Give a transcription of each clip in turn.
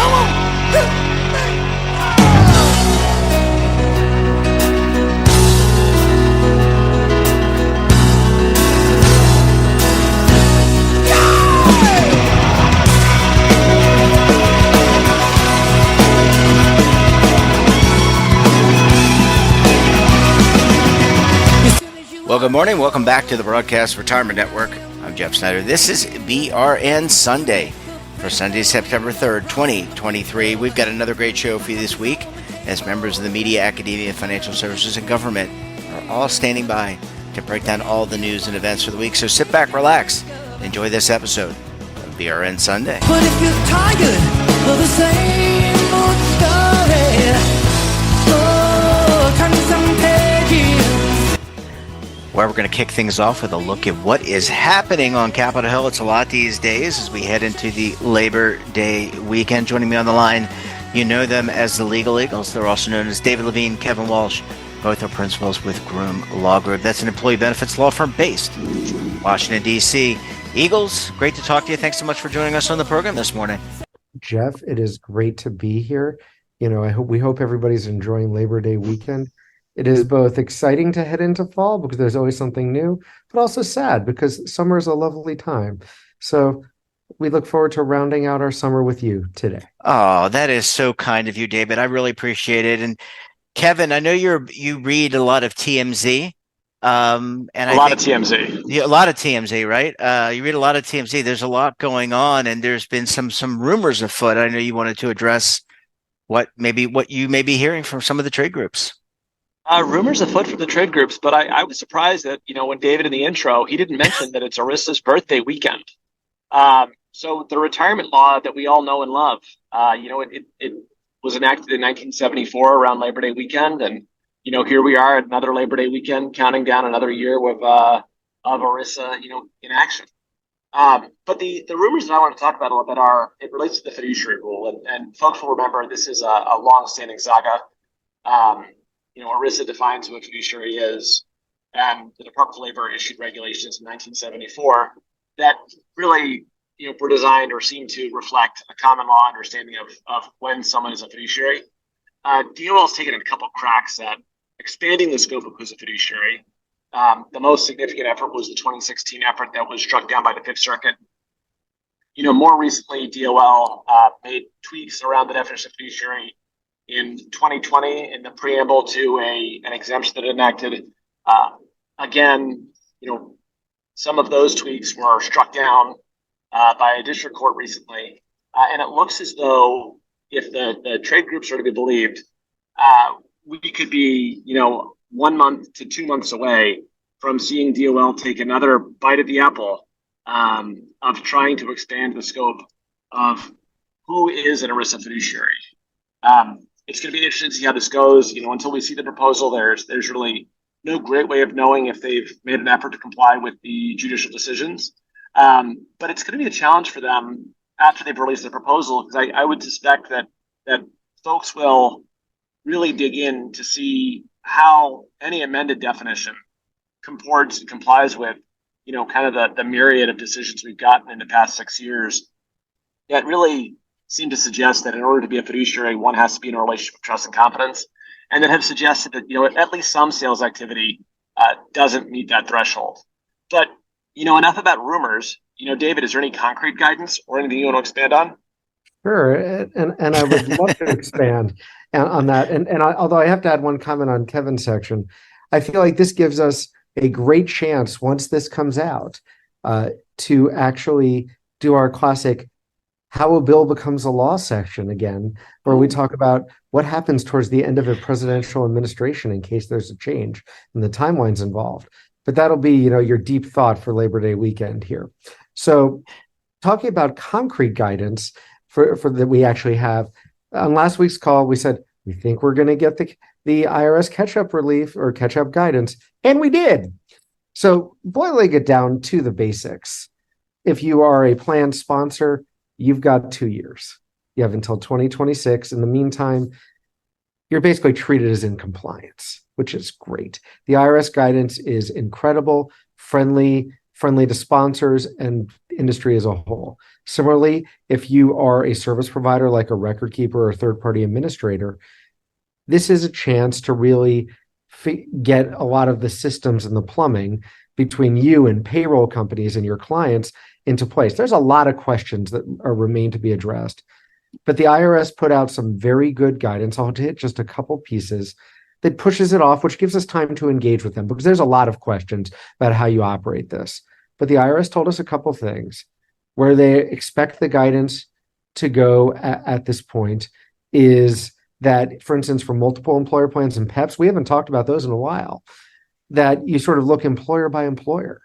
Come on! Well, good morning. Welcome back to the Broadcast Retirement Network. I'm Jeff Snyder. This is BRN Sunday for Sunday, September 3rd, 2023. We've got another great show for you this week as members of the media, academia, financial services, and government are all standing by to break down all the news and events for the week. So sit back, relax, and enjoy this episode of BRN Sunday. But if you're tired of the same old story, turn some pages. Where we're going to kick things off with a look at what is happening on Capitol Hill. It's a lot these days as we head into the Labor Day weekend. Joining me on the line, you know them as the Legal Eagles. They're also known as David Levine, Kevin Walsh. Both are principals with Groom Law Group. That's an employee benefits law firm based in Washington, D.C. Eagles, great to talk to you. Thanks so much for joining us on the program this morning. Jeff, it is great to be here. You know, we hope everybody's enjoying Labor Day weekend. It is both exciting to head into fall because there's always something new, but also sad because summer is a lovely time. So we look forward to rounding out our summer with you today. Oh, that is so kind of you, David. I really appreciate it. And Kevin, I know you read a lot of TMZ. And a lot of TMZ. Yeah, a lot of TMZ, right? You read a lot of TMZ. There's a lot going on, and there's been some rumors afoot. I know you wanted to address what you may be hearing from some of the trade groups. Rumors afoot from the trade groups, but I was surprised that, when David in the intro, he didn't mention that it's ERISA's birthday weekend. So the retirement law that we all know and love, it was enacted in 1974 around Labor Day weekend. And, here we are at another Labor Day weekend, counting down another year of ERISA, in action. But the rumors that I want to talk about a little bit it relates to the fiduciary rule. And folks will remember this is a long-standing saga. ERISA defines who a fiduciary is, and the Department of Labor issued regulations in 1974 that really, were designed or seem to reflect a common law understanding of when someone is a fiduciary. DOL has taken a couple cracks at expanding the scope of who's a fiduciary. The most significant effort was the 2016 effort that was struck down by the Fifth Circuit. More recently, DOL made tweaks around the definition of fiduciary in 2020 in the preamble to an exemption that it enacted. Again, some of those tweaks were struck down by a district court recently. And it looks as though if the trade groups are to be believed, we could be, 1 month to 2 months away from seeing DOL take another bite at the apple of trying to expand the scope of who is an ERISA fiduciary. It's going to be interesting to see how this goes. Until we see the proposal, there's really no great way of knowing if they've made an effort to comply with the judicial decisions. But it's going to be a challenge for them after they've released the proposal, because I would suspect that folks will really dig in to see how any amended definition comports and complies with, kind of the myriad of decisions we've gotten in the past 6 years that really seem to suggest that in order to be a fiduciary, one has to be in a relationship of trust and confidence, and that have suggested that, at least some sales activity doesn't meet that threshold. But, enough about rumors. David, is there any concrete guidance or anything you want to expand on? Sure, and I would love to expand on that. Although I have to add one comment on Kevin's section, I feel like this gives us a great chance once this comes out to actually do our classic how a bill becomes a law section again, where we talk about what happens towards the end of a presidential administration in case there's a change and the timelines involved. But that'll be, your deep thought for Labor Day weekend here. So talking about concrete guidance for that we actually have, on last week's call, we said, we think we're going to get the IRS catch-up relief or catch-up guidance, and we did. So boiling it down to the basics, if you are a plan sponsor, you've got 2 years. You have until 2026. In the meantime, you're basically treated as in compliance, which is great. The IRS guidance is incredible, friendly to sponsors, and industry as a whole. Similarly, if you are a service provider like a record keeper or third-party administrator, this is a chance to really get a lot of the systems and the plumbing between you and payroll companies and your clients into place. There's a lot of questions that remain to be addressed, but the IRS put out some very good guidance. I'll hit just a couple pieces that pushes it off, which gives us time to engage with them because there's a lot of questions about how you operate this. But the IRS told us a couple things where they expect the guidance to go at this point is that, for instance, for multiple employer plans and PEPs, we haven't talked about those in a while, that you sort of look employer by employer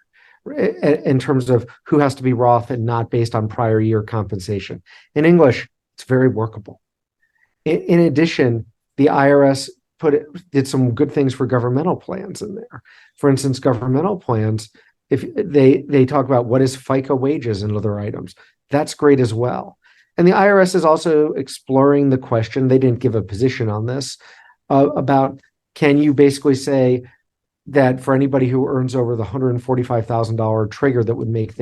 in terms of who has to be Roth and not based on prior year compensation. In English, it's very workable. In addition, the IRS did some good things for governmental plans in there. For instance, governmental plans, if they talk about what is FICA wages and other items, that's great as well. And the IRS is also exploring the question, they didn't give a position on this, about can you basically say that for anybody who earns over the $145,000 trigger that would make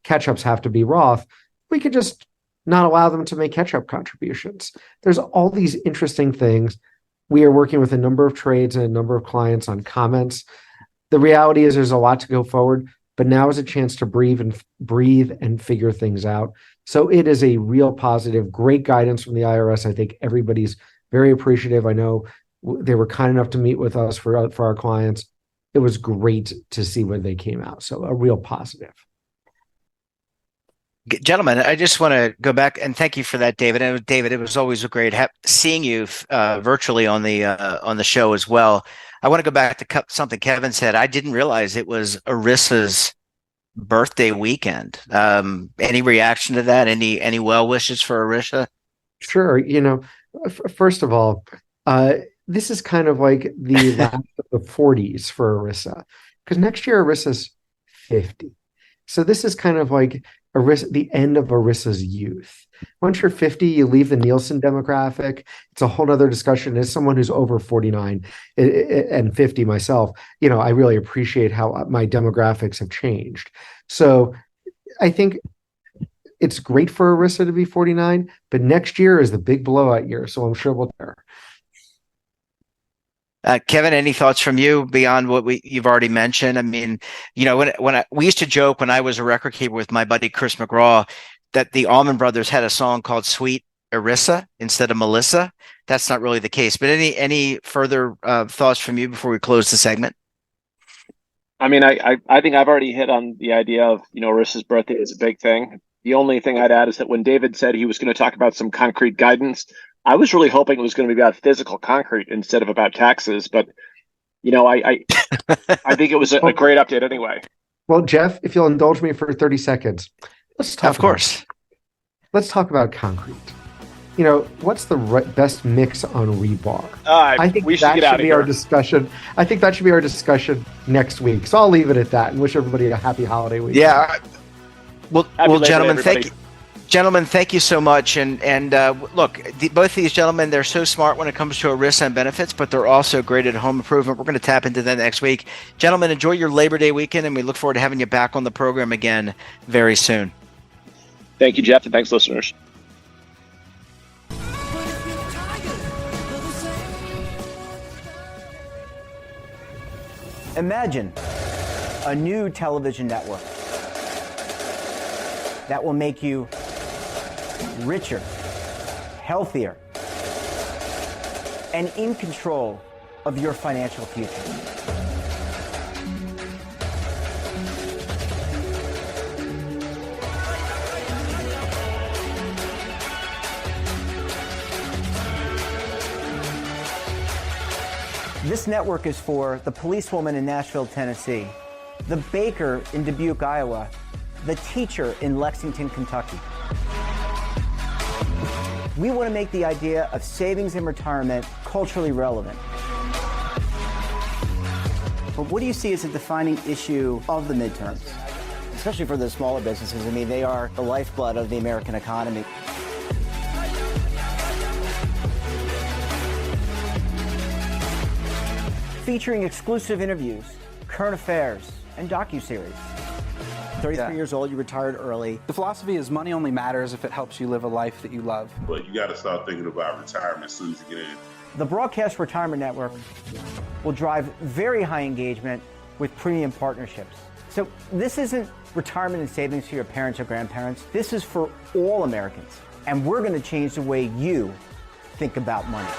catch-ups have to be Roth, we could just not allow them to make catch-up contributions. There's all these interesting things. We are working with a number of trades and a number of clients on comments. The reality is there's a lot to go forward, but now is a chance to breathe and figure things out. So it is a real positive, great guidance from the IRS. I think everybody's very appreciative. I know they were kind enough to meet with us for our clients. It was great to see when they came out. So a real positive. Gentlemen, I just want to go back and thank you for that, David. And David, it was always great seeing you virtually on the show as well. I want to go back to something Kevin said. I didn't realize it was ERISA's birthday weekend. Any reaction to that? Any well wishes for ERISA? Sure. First of all, this is kind of like the last of the 40s for ERISA, because next year ERISA's 50. So this is kind of like the end of ERISA's youth. Once you're 50, you leave the Nielsen demographic. It's a whole other discussion. As someone who's over 49 and 50 myself, I really appreciate how my demographics have changed. So I think it's great for ERISA to be 49, but next year is the big blowout year. So I'm sure we'll there. Kevin, any thoughts from you beyond what you've already mentioned? I mean, we used to joke when I was a record keeper with my buddy Chris McGraw that the Allman Brothers had a song called "Sweet ERISA" instead of Melissa. That's not really the case. But any further thoughts from you before we close the segment? I mean, I think I've already hit on the idea of ERISA's birthday is a big thing. The only thing I'd add is that when David said he was going to talk about some concrete guidance, I was really hoping it was going to be about physical concrete instead of about taxes, but I think it was a great update anyway. Well, Jeff, if you'll indulge me for 30 seconds, let's talk. Of course. Let's talk about concrete. What's the best mix on rebar? I think we should get out of here. Our discussion. I think that should be our discussion next week. So I'll leave it at that and wish everybody a happy holiday week. Yeah. Well, gentlemen, thank you. Gentlemen, thank you so much. And look, both these gentlemen, they're so smart when it comes to ERISA and benefits, but they're also great at home improvement. We're going to tap into that next week. Gentlemen, enjoy your Labor Day weekend, and we look forward to having you back on the program again very soon. Thank you, Jeff, and thanks, listeners. Imagine a new television network that will make you richer, healthier, and in control of your financial future. This network is for the policewoman in Nashville, Tennessee, the baker in Dubuque, Iowa, the teacher in Lexington, Kentucky. We want to make the idea of savings and retirement culturally relevant. But what do you see as a defining issue of the midterms? Especially for the smaller businesses. I mean, they are the lifeblood of the American economy. Featuring exclusive interviews, current affairs, and docuseries. 33 years old, you retired early. The philosophy is money only matters if it helps you live a life that you love. But you got to start thinking about retirement as soon as you get in. The Broadcast Retirement Network will drive very high engagement with premium partnerships. So this isn't retirement and savings for your parents or grandparents. This is for all Americans. And we're going to change the way you think about money.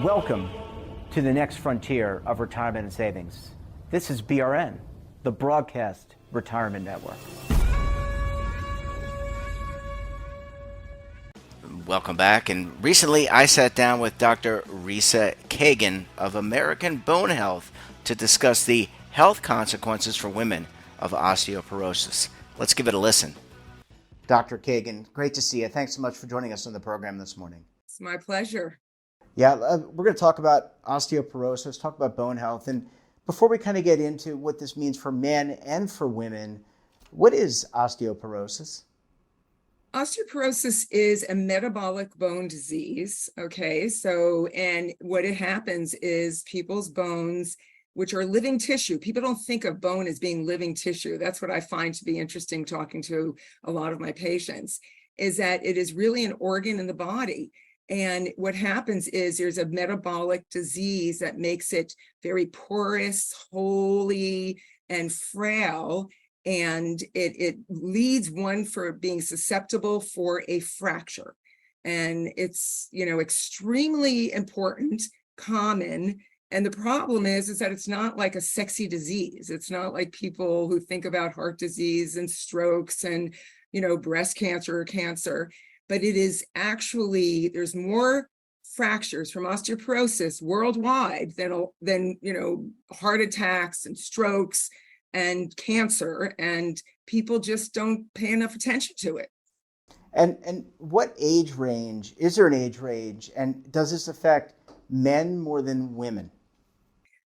Welcome to the next frontier of retirement and savings. This is BRN, the Broadcast Retirement Network. Welcome back. And recently I sat down with Dr. Levine Kevin of American Bone Health to discuss the health consequences for women of osteoporosis. Let's give it a listen. Dr. Kevin, great to see you. Thanks so much for joining us on the program this morning. It's my pleasure. Yeah, we're going to talk about osteoporosis, talk about bone health. And before we kind of get into what this means for men and for women, what is osteoporosis? Osteoporosis is a metabolic bone disease. Okay. So, and what it happens is people's bones, which are living tissue, people don't think of bone as being living tissue. That's what I find to be interesting talking to a lot of my patients, is that it is really an organ in the body. And what happens is there's a metabolic disease that makes it very porous, holey, and frail. And it leads one for being susceptible for a fracture. And it's, extremely important, common. And the problem is that it's not like a sexy disease. It's not like people who think about heart disease and strokes and, breast cancer or cancer. But it is actually, there's more fractures from osteoporosis worldwide than heart attacks and strokes and cancer, and people just don't pay enough attention to it. And what age range, is there an age range, and does this affect men more than women?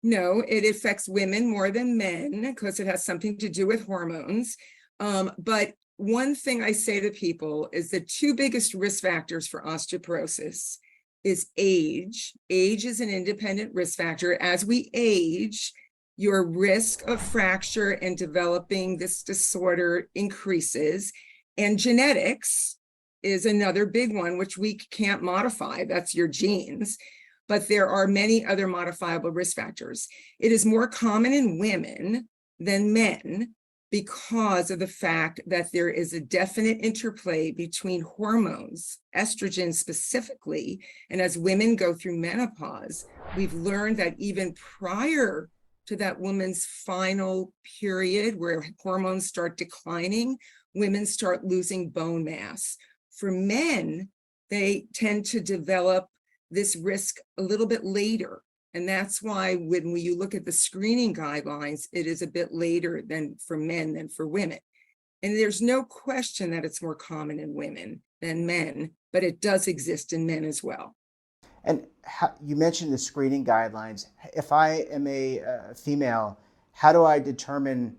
No, it affects women more than men because it has something to do with hormones. But one thing I say to people is the two biggest risk factors for osteoporosis is age. Age is an independent risk factor. As we age, your risk of fracture and developing this disorder increases. And genetics is another big one, which we can't modify. That's your genes. But there are many other modifiable risk factors. It is more common in women than men because of the fact that there is a definite interplay between hormones, estrogen specifically. And as women go through menopause, we've learned that even prior to that woman's final period where hormones start declining, women start losing bone mass. For men, they tend to develop this risk a little bit later. And that's why when you look at the screening guidelines, it is a bit later than for men than for women. And there's no question that it's more common in women than men, but it does exist in men as well. And you mentioned the screening guidelines. If I am a female, how do I determine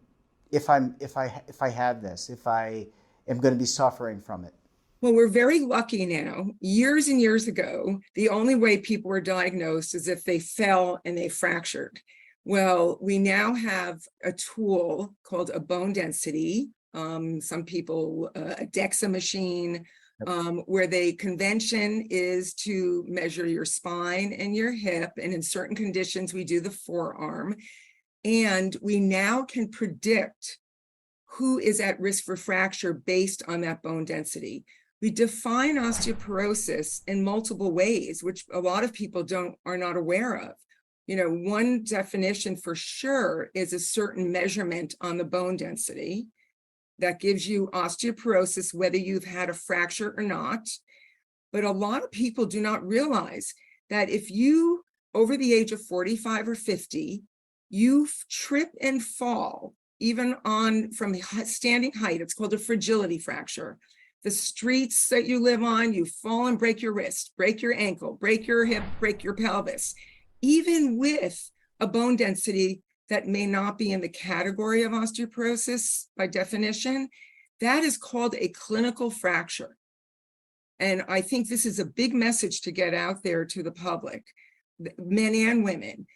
if I have this, if I am going to be suffering from it? Well, we're very lucky now. Years and years ago, the only way people were diagnosed is if they fell and they fractured. Well, we now have a tool called a bone density. Some people, a DEXA machine, where the convention is to measure your spine and your hip. And in certain conditions, we do the forearm. And we now can predict who is at risk for fracture based on that bone density. We define osteoporosis in multiple ways, which a lot of people are not aware of. One definition for sure is a certain measurement on the bone density that gives you osteoporosis, whether you've had a fracture or not. But a lot of people do not realize that if you, over the age of 45 or 50, you trip and fall, even from standing height, it's called a fragility fracture. The streets that you live on, you fall and break your wrist, break your ankle, break your hip, break your pelvis, even with a bone density that may not be in the category of osteoporosis by definition, that is called a clinical fracture. And I think this is a big message to get out there to the public, men and women.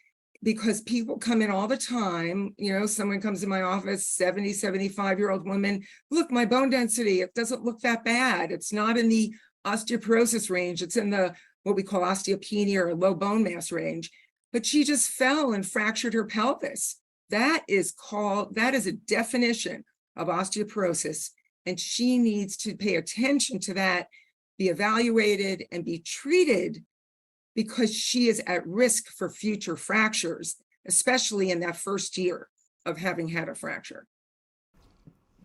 because people come in all the time. Someone comes in my office, 70, 75-year-old woman, look, my bone density, it doesn't look that bad. It's not in the osteoporosis range. It's in the what we call osteopenia or low bone mass range. But she just fell and fractured her pelvis. That is a definition of osteoporosis. And she needs to pay attention to that, be evaluated and be treated, because she is at risk for future fractures, especially in that first year of having had a fracture.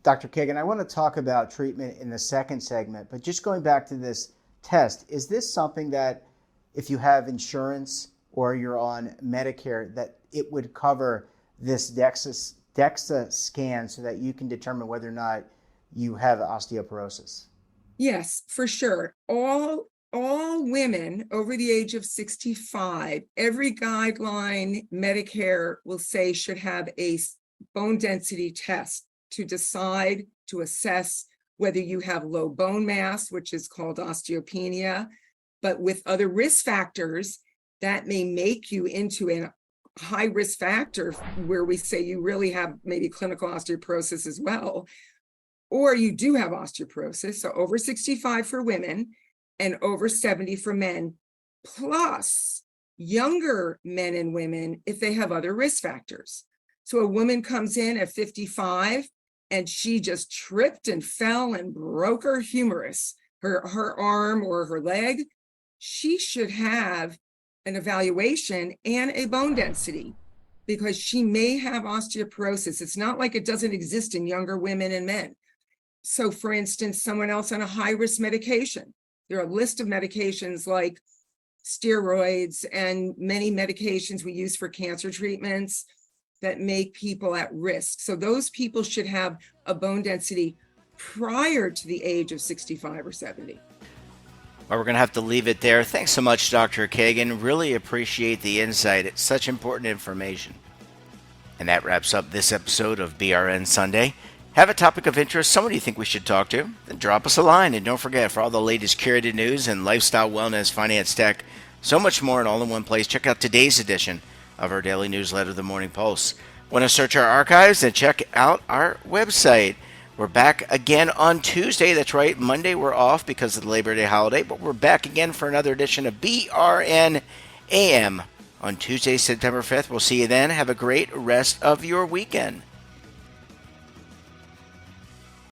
Dr. Kagan, I want to talk about treatment in the second segment, but just going back to this test, is this something that if you have insurance or you're on Medicare, that it would cover this DEXA scan so that you can determine whether or not you have osteoporosis? Yes, for sure. All women over the age of 65, every guideline Medicare will say should have a bone density test to decide, to assess whether you have low bone mass, which is called osteopenia, but with other risk factors that may make you into a high risk factor where we say you really have maybe clinical osteoporosis as well, or you do have osteoporosis, so over 65 for women and over 70 for men, plus younger men and women if they have other risk factors. So a woman comes in at 55 and she just tripped and fell and broke her humerus, her arm or her leg. She should have an evaluation and a bone density because she may have osteoporosis. It's not like it doesn't exist in younger women and men. So for instance, someone else on a high-risk medication, there are a list of medications like steroids and many medications we use for cancer treatments that make people at risk. So those people should have a bone density prior to the age of 65 or 70. Well, we're going to have to leave it there. Thanks so much, Dr. Kagan. Really appreciate the insight. It's such important information. And that wraps up this episode of BRN Sunday. Have a topic of interest, someone you think we should talk to, then drop us a line. And don't forget, for all the latest curated news and lifestyle, wellness, finance, tech, so much more in all in one place, check out today's edition of our daily newsletter, The Morning Pulse. Want to search our archives? Then check out our website. We're back again on Tuesday. That's right. Monday we're off because of the Labor Day holiday, but we're back again for another edition of BRN AM on Tuesday, September 5th. We'll see you then. Have a great rest of your weekend.